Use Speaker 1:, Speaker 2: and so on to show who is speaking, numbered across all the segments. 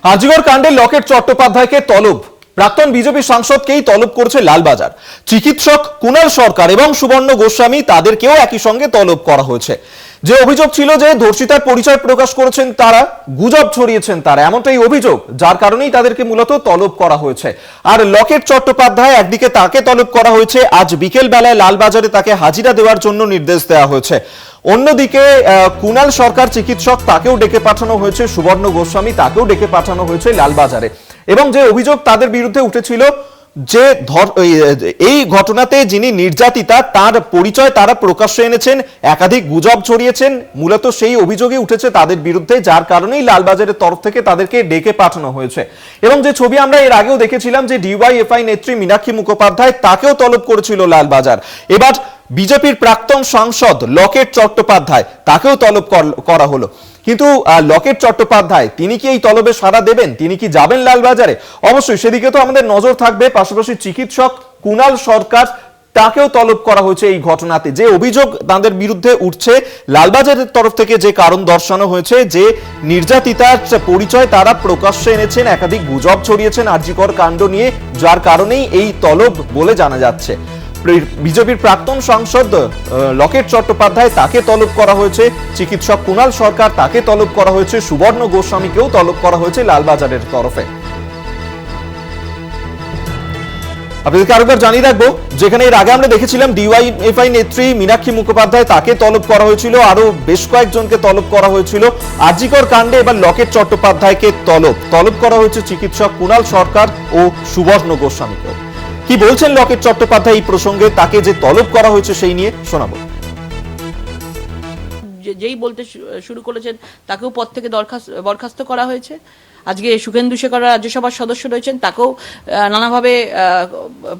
Speaker 1: আজিগর কাণ্ডে লকেট চট্টোপাধ্যায়কে তলব, প্রাক্তন বিজেপি সাংসদকেই তলব করেছে লালবাজার। চিকিৎসক কুণাল সরকার এবং সুবর্ণ গোস্বামী তাদেরকেও একই সঙ্গে তলব করা হয়েছে। যে অভিযোগ ছিল যে ধর্ষিতার পরিচয় প্রকাশ করেছেন তারা, গুজব ছড়িয়েছেন তারা, এমনটাই অভিযোগ, যার কারণেই তাদেরকে মূলত তলব করা হয়েছে। আর লকেট চট্টোপাধ্যায়, একদিকে তাকে তলব করা হয়েছে, আজ বিকেল বেলায় লালবাজারে তাকে হাজিরা দেওয়ার জন্য নির্দেশ দেওয়া হয়েছে। অন্যদিকে কুণাল সরকার চিকিৎসক, তাকেও ডেকে পাঠানো হয়েছে, সুবর্ণ গোস্বামী তাকেও ডেকে পাঠানো হয়েছে লালবাজারে। এবং যে অভিযোগ তাদের বিরুদ্ধে উঠেছিল যে এই ঘটনাতে যিনি নির্যাতিতা তার পরিচয় তারা প্রকাশ্যে এনেছেন, একাধিক গুজব ছড়িয়েছেন, মূলত সেই অভিযোগই উঠেছে তাদের বিরুদ্ধে, যার কারণেই লালবাজারের তরফ থেকে তাদেরকে ডেকে পাঠানো হয়েছে। এবং যে ছবি আমরা এর আগেও দেখেছিলাম যে ডিওয়াইএফআই নেত্রী মীনাক্ষী মুখোপাধ্যায়, তাকেও তলব করেছিল লালবাজার। এবার বিজেপির প্রাক্তন সাংসদ লকেট চট্টোপাধ্যায়, তাকেও তলব করা হলো। কিন্তু লকেট চট্টোপাধ্যায় তিনি কি এই তলবে সাড়া দেবেন? তিনি কি যাবেন লালবাজারে? অবশ্যই সেদিকে তো আমাদের নজর থাকবে। পাশাপাশি চিকিৎসক কুণাল সরকার, তাকেও তলব করা হয়েছে এই ঘটনাতে। যে অভিযোগ তাদের বিরুদ্ধে উঠছে, লালবাজারের তরফ থেকে যে কারণ দর্শানো হয়েছে যে নির্যাতিতার পরিচয় তারা প্রকাশ্যে এনেছেন, একাধিক গুজব ছড়িয়েছেন আরজিকর কাণ্ড নিয়ে, যার কারণেই এই তলব বলে জানা যাচ্ছে। বিজেপির প্রাক্তন সাংসদ লকেট চট্টোপাধ্যায়, তাকে তলব করা হয়েছে। চিকিৎসক কুণাল সরকার, তাকে তলব করা হয়েছে। সুবর্ণ গোস্বামীকেও তলব করা হয়েছে লালবাজারের তরফে। আপনাদেরকে আরেকবার জানিয়ে রাখবো, যেখানে এর আগে আমরা দেখেছিলাম ডিওয়াইএফআই নেত্রী মীনাক্ষী মুখোপাধ্যায়, তাকে তলব করা হয়েছিল, আরো বেশ কয়েকজনকে তলব করা হয়েছিল। আরজিকর কাণ্ডে এবার লকেট চট্টোপাধ্যায়কে তলব করা হয়েছে চিকিৎসক কুণাল সরকার ও সুবর্ণ গোস্বামীকেও। কি বলছেন লকেট চট্টোপাধ্যায় এই প্রসঙ্গে, তাকে যে তলব করা হয়েছে সেই নিয়ে শোনাবো।
Speaker 2: যেই বলতে শুরু করেছেন তাকেও পদ থেকে বরখাস্ত করা হয়েছে। আজকে সুখেন্দু শেখর রাজ্যসভার সদস্য রয়েছেন, তাকেও নানাভাবে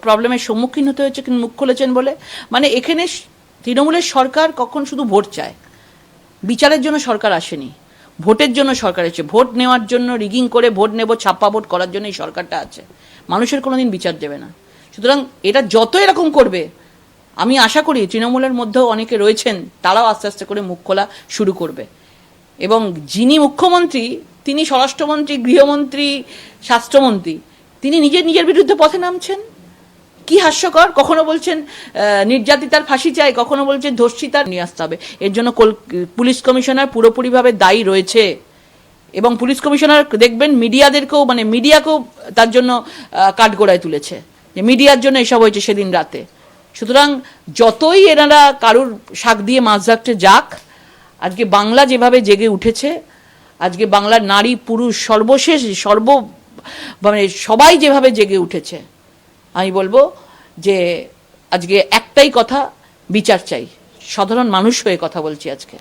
Speaker 2: প্রবলেমের সম্মুখীন হতে হয়েছে মুখ খুলেছেন বলে। মানে এখানে তৃণমূলের সরকার কখন শুধু ভোট চায়, বিচারের জন্য সরকার আসেনি, ভোটের জন্য সরকার এসেছে। ভোট নেওয়ার জন্য রিগিং করে ভোট নেব, ছাপ্পা ভোট করার জন্য এই সরকারটা আছে, মানুষের কোনোদিন বিচার দেবে না। সুতরাং এটা যত এরকম করবে, আমি আশা করি তৃণমূলের মধ্যেও অনেকে রয়েছেন, তারাও আস্তে আস্তে করে মুখ খোলা শুরু করবে। এবং যিনি মুখ্যমন্ত্রী, তিনি স্বরাষ্ট্রমন্ত্রী, গৃহমন্ত্রী, স্বাস্থ্যমন্ত্রী, তিনি নিজের বিরুদ্ধে পথে নামছেন। কি হাস্যকর! কখনো বলছেন নির্যাতিতার ফাঁসি চাই, কখনো বলছেন ধর্ষিতার নিয়ে আসতে হবে। এর জন্য পুলিশ কমিশনার পুরোপুরিভাবে দায়ী রয়েছে। এবং পুলিশ কমিশনার দেখবেন মিডিয়াদেরকেও, মানে মিডিয়াকেও তার জন্য কাঠগোড়ায় তুলেছে, যে মিডিয়ার জন্য এসব হয়েছে সেদিন রাতে। সুতরাং যতই এনারা কারুর শাক দিয়ে মাছ রাখতে যাক, আজকে বাংলা যেভাবে জেগে উঠেছে, আজকে বাংলার নারী পুরুষ সর্বশেষ মানে সবাই যেভাবে জেগে উঠেছে, আমি বলবো যে আজকে একটাই কথা, বিচার চাই। সাধারণ মানুষ হয়ে কথা বলছি আজকে।